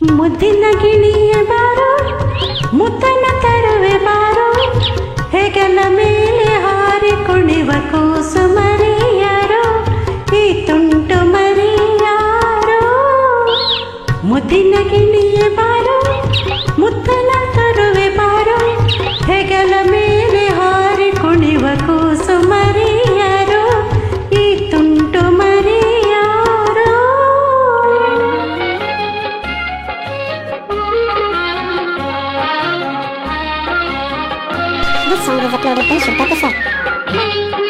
ಮುದ್ದಿನ ಗಿಣಿಯ ಬಾರೋ ಮುತ್ತನ ತರುವೆ ಬಾರೋ ಹೆಗಲ ಮೇಲೆ ಹಾರಿ ಕುಣಿವ ಕೂಸು ಮರಿಯಾರೋ ಈ ತುಂಟು ಮರಿಯಾರೋ ಮುದ್ದಿನ ಗಿಣಿಯ ಬಾರೋ ಮುತ್ತನ ತರುವೆ ಬಾರೋ ಹೆಗಲ ಮೇಲೆ ಹಾರಿ ಕುಣಿವ ಕೂಸು ಮರಿಯಾರೋ ಈ ತುಂಟು ಮರಿಯಾರೋ. This song is uploaded by Shubha Kasar.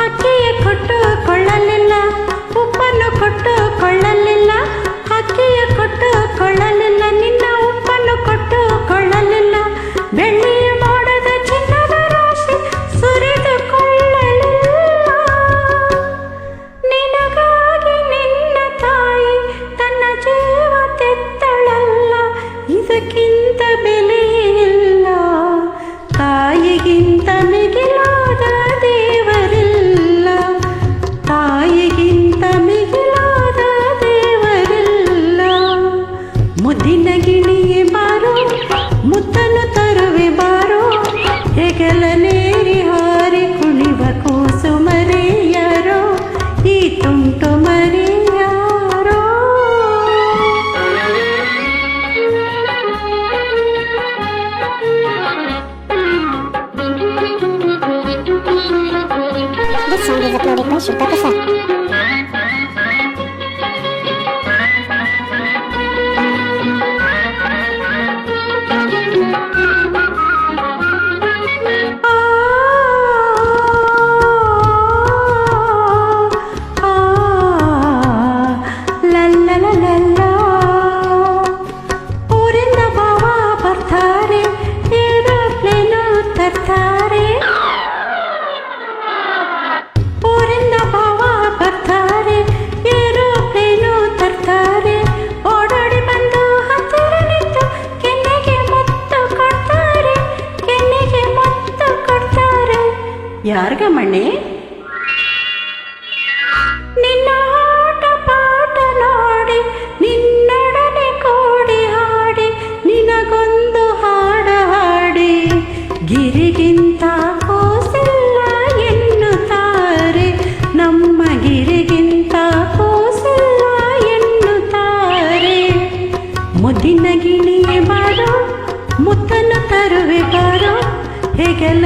ಅಕ್ಕಿಯ ಕೊಟ್ಟು ಕೊಳ್ಳಲಿಲ್ಲ ಉಪ್ಪನ್ನು ಕೊಟ್ಟು ಕೊಳ್ಳಲಿಲ್ಲ ಅಕ್ಕಿಯ ಕೊಟ್ಟು ಕೊಳ್ಳಲಿಲ್ಲ ನಿನ್ನ ಉಪ್ಪನ್ನು ಕೊಟ್ಟು ಕೊಳ್ಳಲಿಲ್ಲ ಬೆಳ್ಳಿಯ ಮೋಡದ ಚಿನ್ನದ ರಾಶಿ ಸುರಿದುಕೊಳ್ಳಲಿಲ್ಲ ನಿನಗಾಗಿ ನಿನ್ನ ತಾಯಿ ತನ್ನ ಜೀವ ತೆತ್ತಳಲ್ಲ ಇದಕ್ಕಿಂತ ಬೆಲೆಯಿಲ್ಲ ತಾಯಿಗಿಂತ ಮಿಗಿಲಾದ ದೇವರಿಲ್ಲ ತಾಯಿಗಿಂತ ಮಿಗಿಲಾದ ದೇವರಿಲ್ಲ ಮುದ್ದಿನ ಗಿಣಿಯೇ ಬಾರೋ ಮುತ್ತನ್ನು ತರುವೆ ಬಾರೋ ಹೆಗಲ ನೇರಿ ಹಾರಿ ಕುಣಿವ ಕೂಸು ಮರಿಯಾರೋ ಈ ತುಂಟು ಮರಿಯಾರೋ. This song is uploaded by Shubha Kasar. ಊರಿಂದ ಬಾವ ಬರ್ತಾರೆ ಏರೋಪ್ಲೇನು ತರ್ತಾರೆ ಊರಿಂದ ಬಾವ ಬರ್ತಾರೆ ಏರೋಪ್ಲೇನು ತರ್ತಾರೆ ಓಡೋಡಿ ಬಂದು ಹತ್ತಿರ ನಿಂತು ಕೆನ್ನೆಗೆ ಮುತ್ತು ಕೊಡ್ತಾರೆ ಕೆನ್ನೆಗೆ ಮುತ್ತು ಕೊಡ್ತಾರೆ ಯಾರ್ಗ ಮಣ್ಣೆ ನಿನ್ನ ಆಟ ಪಾಠ ನೋಡಿ ನಿನ್ನೊಡನೆ ಕೂಡಿ ಹಾಡಿ ನಿನಗೊಂದು ಹಾಡ ಹಾಡಿ ಗಿರಿಗಿಂತ ಕೂಸಿಲ್ಲ ಎನ್ನುತ್ತಾರೆ ನಮ್ಮ ಗಿರಿಗಿಂತ ಕೂಸಿಲ್ಲ ಎನ್ನುತ್ತಾರೆ ಮುದ್ದಿನ ಗಿಣಿಯೇ ಬಾರೋ ಮುತ್ತನ್ನು ತರುವೆ ಬಾರೋ ಹೆಗಲ